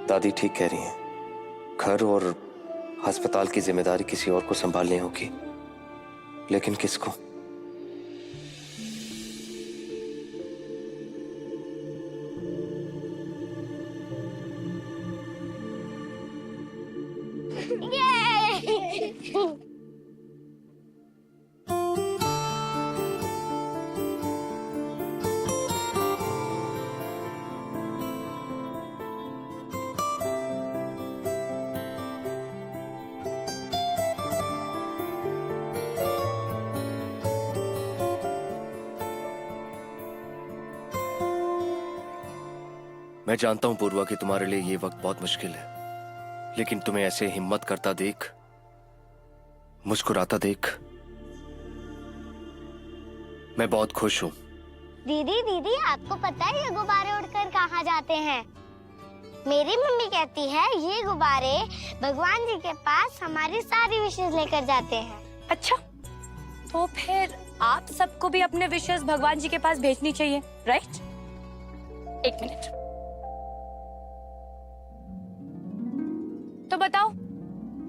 दादी ठीक कह रही हैं। घर और अस्पताल की जिम्मेदारी किसी और को संभालनी होगी, लेकिन किसको? मैं जानता हूं पूर्वा कि तुम्हारे लिए ये वक्त बहुत मुश्किल है, लेकिन तुम्हें ऐसे हिम्मत करता देख, मुस्कुराता देख, मैं बहुत खुश हूं। दीदी दीदी, आपको पता है ये गुब्बारे उड़कर कहाँ जाते हैं? मेरी मम्मी कहती है ये गुब्बारे भगवान जी के पास हमारी सारी विशेष लेकर जाते हैं। अच्छा, तो फिर आप सबको भी अपने विशेष भगवान जी के पास भेजनी चाहिए, राइट? एक मिनट, तो बताओ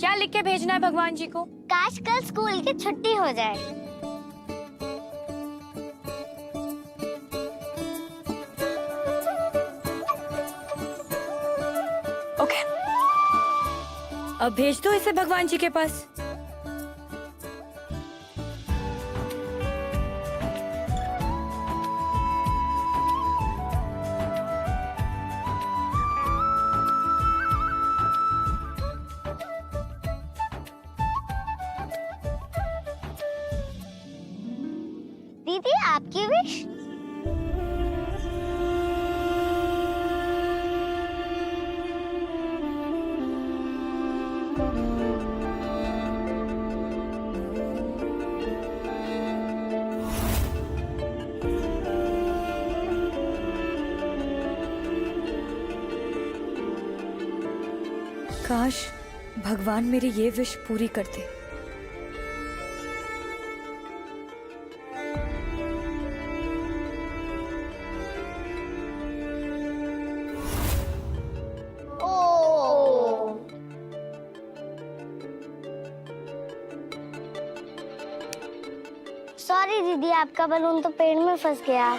क्या लिख के भेजना है भगवान जी को? काश कल स्कूल की छुट्टी हो जाए। ओके, अब भेज दो इसे भगवान जी के पास। दीदी, आपकी विश? काश भगवान मेरी ये विश पूरी करते। सॉरी दीदी, आपका बलून तो पेड़ में फंस गया।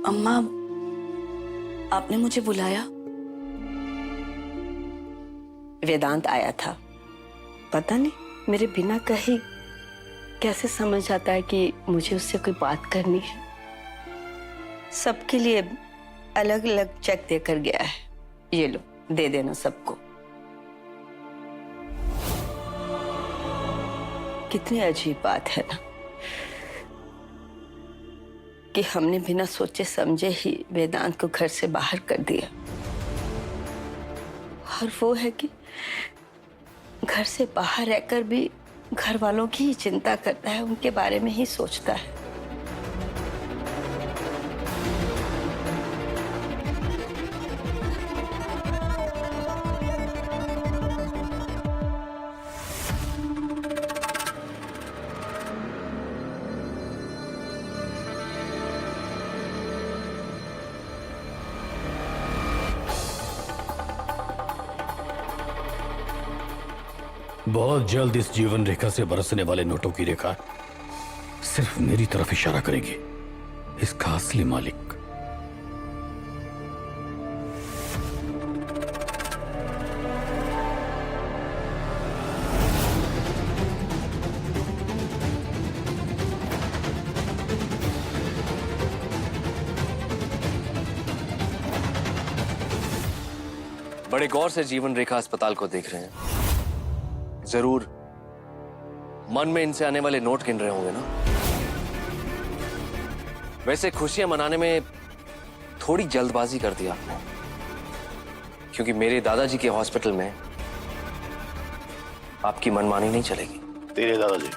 अम्मा, आपने मुझे बुलाया? वेदांत आया था। पता नहीं मेरे बिना कहीं कैसे समझ आता है कि मुझे उससे कोई बात करनी है। सबके लिए अलग अलग चेक देकर गया है। ये लो, दे देना सबको। कितनी अजीब बात है ना कि हमने बिना सोचे समझे ही वेदांत को घर से बाहर कर दिया। और वो है कि घर से बाहर रहकर भी घर वालों की ही चिंता करता है, उनके बारे में ही सोचता है। बहुत जल्द इस जीवन रेखा से बरसने वाले नोटों की रेखा सिर्फ मेरी तरफ इशारा करेगी, इसका असली मालिक। बड़े गौर से जीवन रेखा अस्पताल को देख रहे हैं। जरूर मन में इनसे आने वाले नोट गिन रहे होंगे ना। वैसे खुशियां मनाने में थोड़ी जल्दबाजी कर दी आपने, क्योंकि मेरे दादाजी के हॉस्पिटल में आपकी मनमानी नहीं चलेगी। तेरे दादाजी?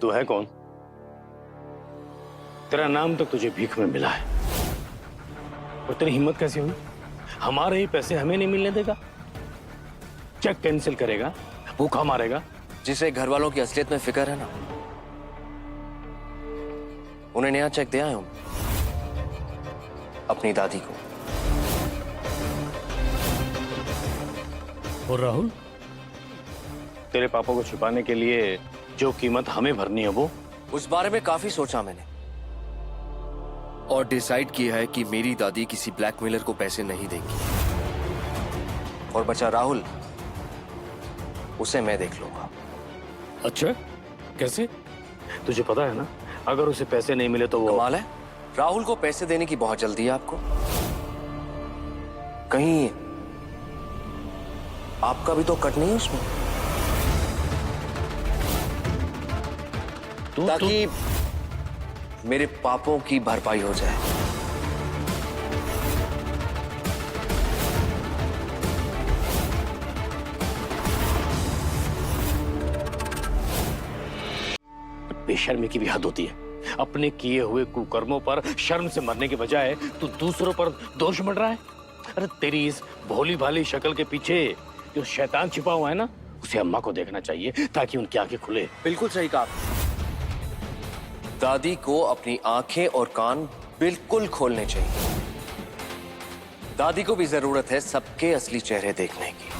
तू है कौन? तेरा नाम तक तुझे भीख में मिला है, और तेरी हिम्मत कैसी हुई? हमारे ही पैसे हमें नहीं मिलने देगा, चेक कैंसिल करेगा, भूखा मारेगा। जिसे घर वालों की असलियत में फिक्र है ना, उन्हें नया चेक दिया है अपनी दादी को। और राहुल, तेरे पापा को छुपाने के लिए जो कीमत हमें भरनी है वो? उस बारे में काफी सोचा मैंने और डिसाइड किया है कि मेरी दादी किसी ब्लैकमेलर को पैसे नहीं देंगी, और बचा राहुल, उसे मैं देख लूंगा। अच्छा, कैसे? तुझे पता है ना, अगर उसे पैसे नहीं मिले तो वो... कमाल है, राहुल को पैसे देने की बहुत जल्दी है आपको। कहीं आपका भी तो कट नहीं है उसमें, ताकि मेरे पापों की भरपाई हो जाए। बेशर्मी की भी हद होती है। अपने किए हुए कुकर्मों पर शर्म से मरने के बजाय तू दूसरों पर दोष मढ़ रहा है। अरे तेरी इस भोली भाली शक्ल के पीछे जो शैतान छिपा हुआ है ना, उसे अम्मा को देखना चाहिए ताकि उनकी आंखें खुले। बिल्कुल सही कहा। दादी को अपनी आंखें और कान बिल्कुल खोलने चाहिए। दादी को भी जरूरत है सबके असली चेहरे देखने की।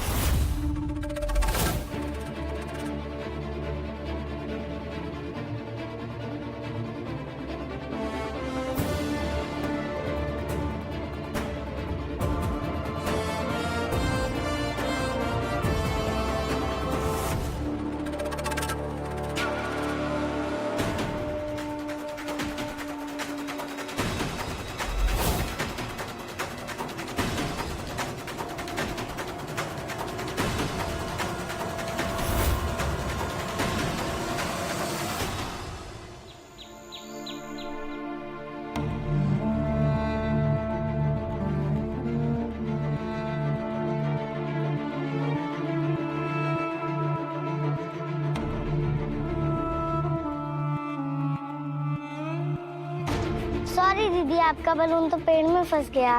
सॉरी दीदी, आपका बलून तो पेड़ में फंस गया।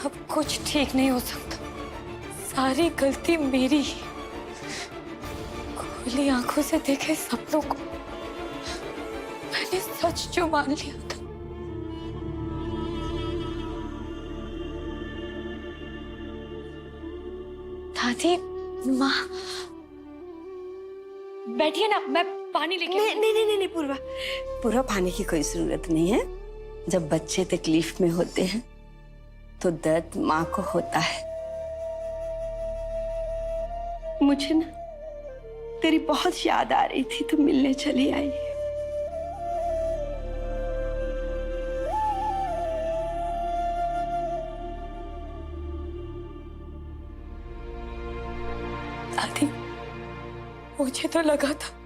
अब कुछ ठीक नहीं हो सकता, सारी गलती मेरी। खुली आंखों से देखे सपनों को मैंने सच जो मान लिया था। दादी, माँ, बैठिए ना, मैं पानी लेके... नहीं पूर्वा, पूरा पानी की कोई जरूरत नहीं है। जब बच्चे तकलीफ में होते हैं तो दर्द माँ को होता है। मुझे ना तेरी बहुत याद आ रही थी, तो मिलने चली आई। दादी, मुझे तो लगा था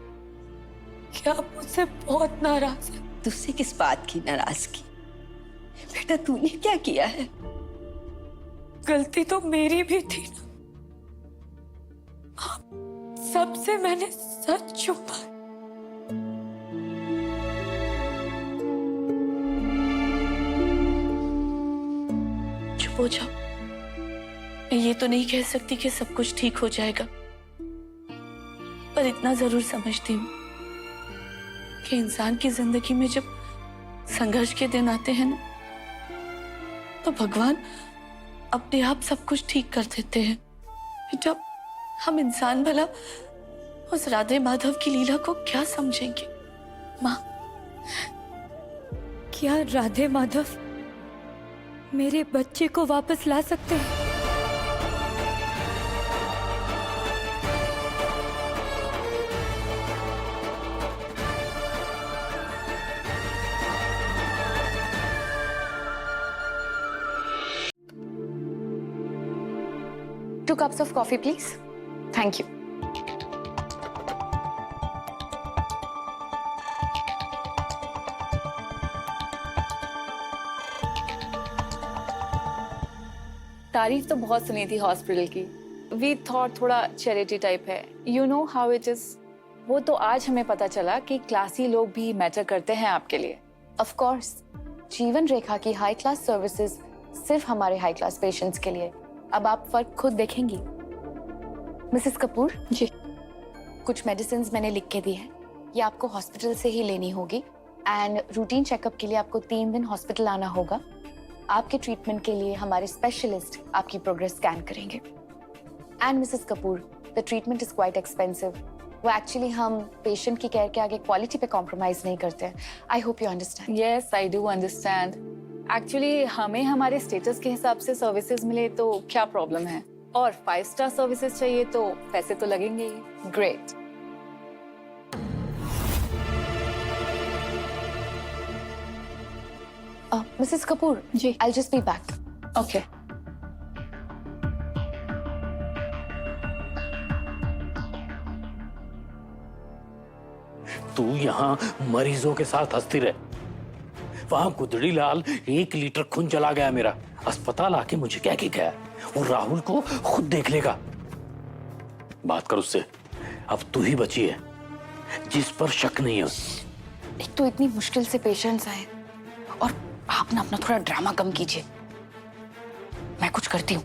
कि आप मुझसे बहुत नाराज हैं। तुझसे किस बात की नाराजगी? बेटा तूने क्या किया है? गलती तो मेरी भी थी ना। सबसे मैंने सच छुपाया। चुप हो जाओ। मैं ये तो नहीं कह सकती कि सब कुछ ठीक हो जाएगा, पर इतना जरूर समझती हूँ कि इंसान की जिंदगी में जब संघर्ष के दिन आते हैं ना, तो भगवान अपने आप सब कुछ ठीक कर देते हैं। जब हम इंसान भला उस राधे माधव की लीला को क्या समझेंगे? माँ, क्या राधे माधव मेरे बच्चे को वापस ला सकते हैं? Two cups of coffee, please. Thank you. तारीफ तो बहुत सुनी थी हॉस्पिटल की। वी थॉट थोड़ा चैरिटी टाइप है। You know how it is. वो तो आज हमें पता चला कि क्लासी लोग भी मैटर करते हैं आपके लिए। ऑफ कोर्स, जीवन रेखा की हाई क्लास सर्विसेज सिर्फ हमारे हाई क्लास पेशेंट्स के लिए। अब आप फर्क खुद देखेंगी। मिसेस कपूर जी। कुछ मेडिसिन मैंने लिख के दी है, ये आपको हॉस्पिटल से ही लेनी होगी एंड रूटीन चेकअप के लिए आपको 3 दिन हॉस्पिटल आना होगा। आपके ट्रीटमेंट के लिए हमारे स्पेशलिस्ट आपकी प्रोग्रेस स्कैन करेंगे। And Mrs Kapoor, the treatment is quite expensive. वो एक्चुअली हम पेशेंट की केयर के आगे क्वालिटी पे कॉम्प्रोमाइज नहीं करते हैं। I hope you understand. Yes, I do understand. Actually हमें हमारे स्टेटस के हिसाब से सर्विसेज मिले तो क्या प्रॉब्लम है, और 5 स्टार सर्विसेज चाहिए तो पैसे तो लगेंगे ही। Great. Mrs Kapoor ji. I just be back. Okay. तू यहाँ मरीजों के साथ हंसती रहे। वहां गुदड़ी लाल 1 लीटर खून चला गया मेरा। अस्पताल आके मुझे क्या के गया, वो राहुल को खुद देख लेगा। बात कर उससे। अब तू ही बची है जिस पर शक नहीं है। एक तो इतनी मुश्किल से पेशेंट्स आए और आप ना अपना थोड़ा ड्रामा कम कीजिए। मैं कुछ करती हूँ,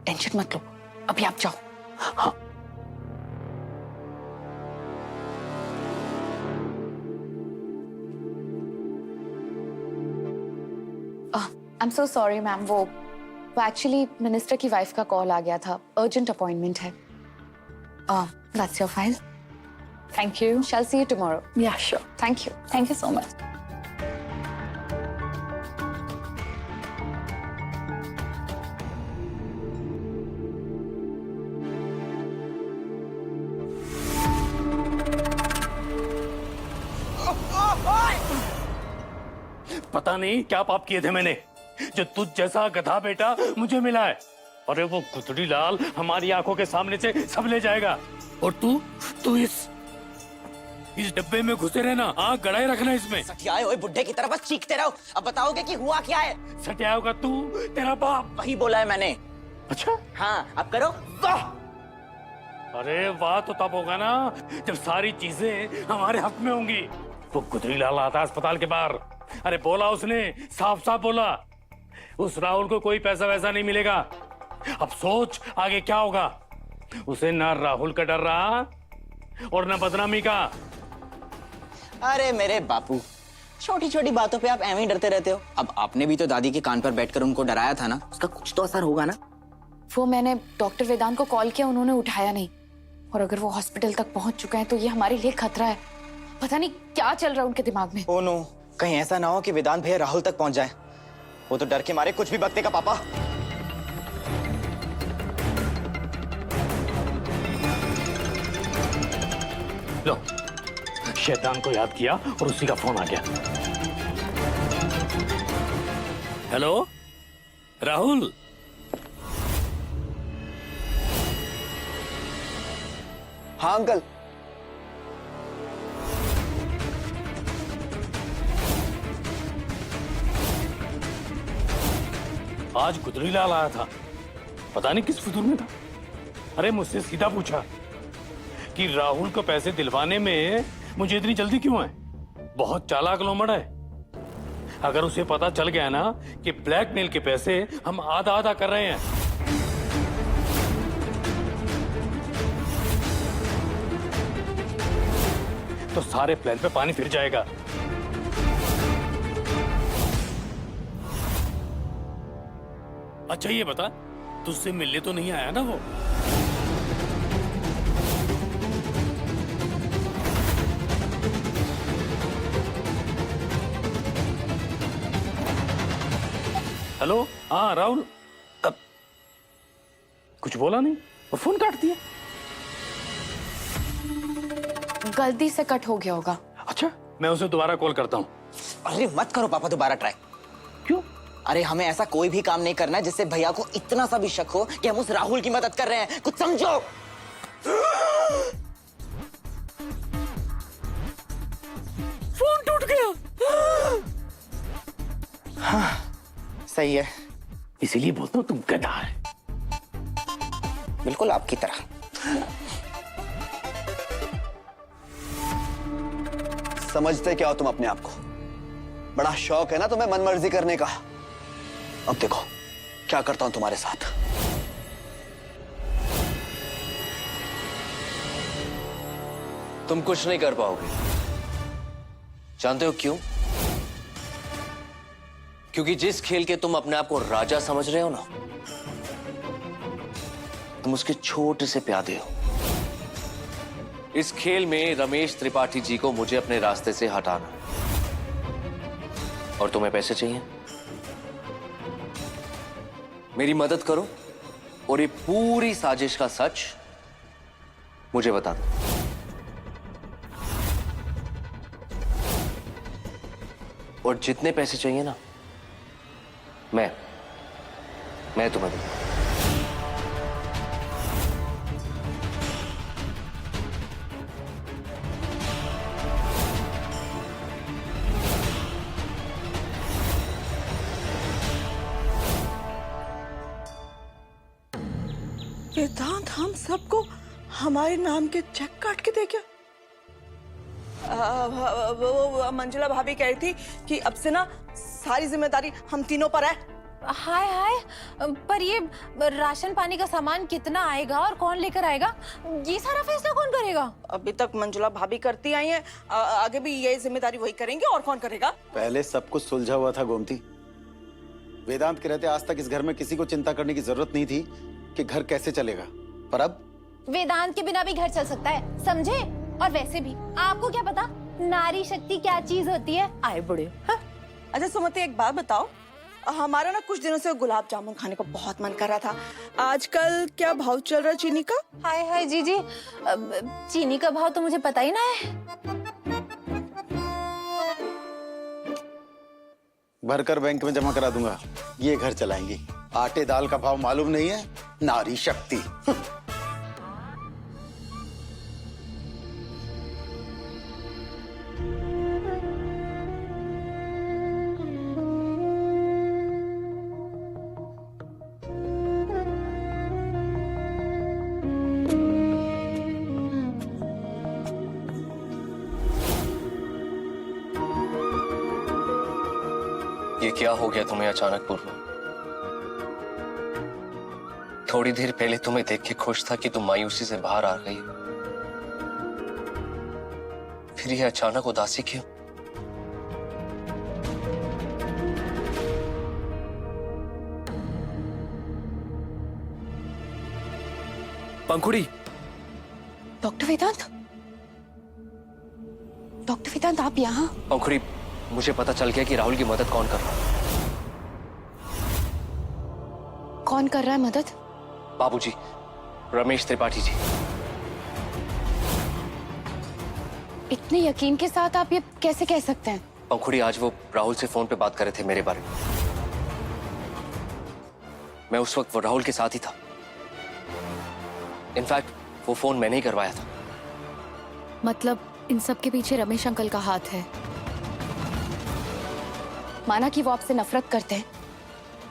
टेंशन मत लो। अभी आप जाओ। हाँ। I am so sorry ma'am, वो एक्चुअली मिनिस्टर की वाइफ का कॉल आ गया था। अर्जेंट अपॉइंटमेंट है। That's your file. Thank you. Shall see you tomorrow. Yeah sure. Thank you. Thank you so much. पता नहीं क्या पाप किए थे मैंने, जो तुझ जैसा गधा बेटा मुझे मिला है। अरे वो गुदड़ी लाल हमारी आंखों के सामने से सब ले जाएगा, और तू इस डब्बे में घुसे रहना। आंख गड़ाए रखना इसमें। सटियाए हुए बुड्ढे की तरह बस चीखते रहो। अब बताओगे कि हुआ क्या है? सटिया होगा तू, तेरा बाप। वही बोला है मैंने। अच्छा। हाँ, अब करो। वाह! अरे वाह तो तब होगा ना जब सारी चीजें हमारे हक में होंगी। वो गुदड़ी लाल आता है अस्पताल के बाहर। अरे बोला उसने, साफ साफ बोला, उस राहुल को कोई पैसा वैसा नहीं मिलेगा। अब सोच आगे क्या होगा। उसे ना राहुल का डर रहा और ना बदनामी का। अरे मेरे बापू, छोटी छोटी बातों पे आप ऐਵੇਂ ही डरते रहते हो। अब आपने भी तो दादी के कान पर बैठकर उनको डराया था ना, उसका कुछ तो असर होगा ना। वो मैंने डॉक्टर वेदांत को कॉल किया, उन्होंने उठाया नहीं। और अगर वो हॉस्पिटल तक पहुंच चुका है तो ये हमारे लिए खतरा है। पता नहीं क्या चल रहा है उनके दिमाग में। ओ नो, कहीं ऐसा ना हो कि वेदांत भैया राहुल तक पहुंच जाए। वो तो डर के मारे कुछ भी बकते का पापा। लो, शैतान को याद किया और उसी का फोन आ गया। हेलो राहुल। हाँ अंकल। आज गुदड़ी लाल आया था, पता नहीं किस फितूर में था। अरे मुझसे सीधा पूछा कि राहुल को पैसे दिलवाने में मुझे इतनी जल्दी क्यों है। बहुत चालाक लोमड़ है। अगर उसे पता चल गया ना कि ब्लैकमेल के पैसे हम आधा आधा कर रहे हैं, तो सारे प्लान पे पानी फिर जाएगा। अच्छा ये बता, तुझसे मिलने तो नहीं आया ना वो? हेलो। हाँ राहुल। अब कुछ बोला नहीं और फोन काट दिया। गलती से कट हो गया होगा। अच्छा, मैं उसे दोबारा कॉल करता हूँ। अरे मत करो पापा दोबारा ट्राई। क्यों? अरे हमें ऐसा कोई भी काम नहीं करना है जिससे भैया को इतना सा भी शक हो कि हम उस राहुल की मदद कर रहे हैं। कुछ समझो। फोन टूट गया। सही है, इसीलिए बोलता हूँ तुम गधा है। बिल्कुल आपकी तरह। समझते क्या हो तुम अपने आप को? बड़ा शौक है ना तुम्हें मनमर्जी करने का। अब देखो क्या करता हूं तुम्हारे साथ। तुम कुछ नहीं कर पाओगे। जानते हो क्यों? क्योंकि जिस खेल के तुम अपने आप को राजा समझ रहे हो ना, तुम उसके छोटे से प्यादे हो। इस खेल में रमेश त्रिपाठी जी को मुझे अपने रास्ते से हटाना है। और तुम्हें पैसे चाहिए? मेरी मदद करो और ये पूरी साजिश का सच मुझे बता दो। और जितने पैसे चाहिए ना, मैं तुम्हें दूंगा। वेदांत हम सबको हमारे नाम के चेक काट के दे क्या? वो मंजुला भाभी कह रही थी कि अब से ना सारी जिम्मेदारी हम तीनों पर है। हाय हाय, पर ये राशन पानी का सामान कितना आएगा और कौन लेकर आएगा, ये सारा फैसला कौन करेगा? अभी तक मंजुला भाभी करती आई है, आगे भी ये जिम्मेदारी वही करेंगे, और कौन करेगा? पहले सब कुछ सुलझा हुआ था गोमती। वेदांत के रहते आज तक इस घर में किसी को चिंता करने की जरूरत नहीं थी कि घर कैसे चलेगा, पर अब वेदांत के बिना भी घर चल सकता है, समझे? और वैसे भी आपको क्या पता नारी शक्ति क्या चीज होती है? आए बुढ़े। हाँ? अच्छा सुमति, एक बात बताओ, हमारा ना कुछ दिनों से गुलाब जामुन खाने को बहुत मन कर रहा था। आजकल क्या भाव चल रहा है चीनी का? हाय हाय जीजी, चीनी का भाव तो मुझे पता ही ना है। भरकर बैंक में जमा करा दूंगा, ये घर चलाएंगी। आटे दाल का भाव मालूम नहीं है, नारी शक्ति। ये क्या हो गया तुम्हें अचानक पूर्वा? थोड़ी देर पहले तुम्हें देख के खुश था कि तुम मायूसी से बाहर आ गई, फिर ये अचानक उदासी क्यों? पंखुड़ी! डॉक्टर वेदांत, डॉक्टर वेदांत आप यहाँ? पंखुड़ी, मुझे पता चल गया कि राहुल की मदद कौन कर रहा है। कौन कर रहा है मदद? बाबूजी, रमेश त्रिपाठी जी। इतने यकीन के साथ आप ये कैसे कह सकते हैं? पंखुड़ी, आज वो राहुल से फोन पे बात कर रहे थे मेरे बारे में। मैं उस वक्त वो राहुल के साथ ही था। इनफैक्ट वो फोन मैंने ही करवाया था। मतलब इन सब के पीछे रमेश अंकल का हाथ है। माना कि वो आपसे नफरत करते हैं,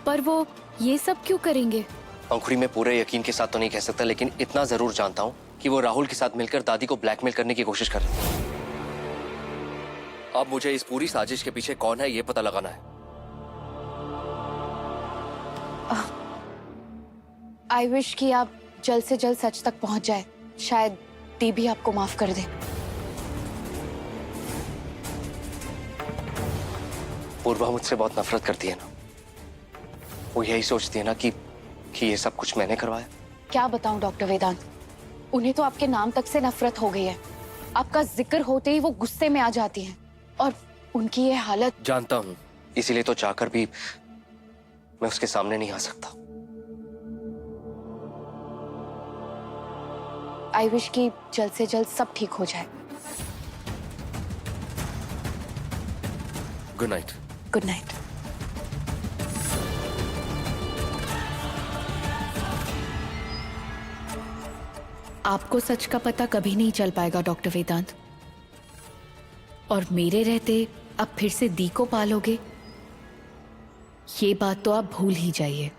पर वो ये सब क्यों करेंगे? पंखुड़ी, मैं पूरे यकीन के साथ तो नहीं कह सकता, लेकिन इतना जरूर जानता हूं कि वो राहुल के साथ मिलकर दादी को ब्लैकमेल करने की कोशिश कर रहे थे। अब मुझे इस पूरी साजिश के पीछे कौन है ये पता लगाना है। आई विश कि आप जल्द से जल्द सच तक पहुंच जाए, शायद दी भी आपको माफ कर दे। पूर्वा मुझसे बहुत नफरत करती है ना, वो यही सोचती है ना कि ये सब कुछ मैंने करवाया। क्या बताऊं डॉक्टर वेदांत, उन्हें तो आपके नाम तक से नफरत हो गई है। आपका जिक्र होते ही वो गुस्से में आ जाती हैं, और उनकी ये हालत। जानता हूं, इसीलिए तो चाहकर भी मैं उसके सामने नहीं आ सकता। आई विश कि जल्द से जल्द सब ठीक हो जाए। Good night. Good night. आपको सच का पता कभी नहीं चल पाएगा डॉक्टर वेदांत, और मेरे रहते अब फिर से दी को पालोगे, ये बात तो आप भूल ही जाइए।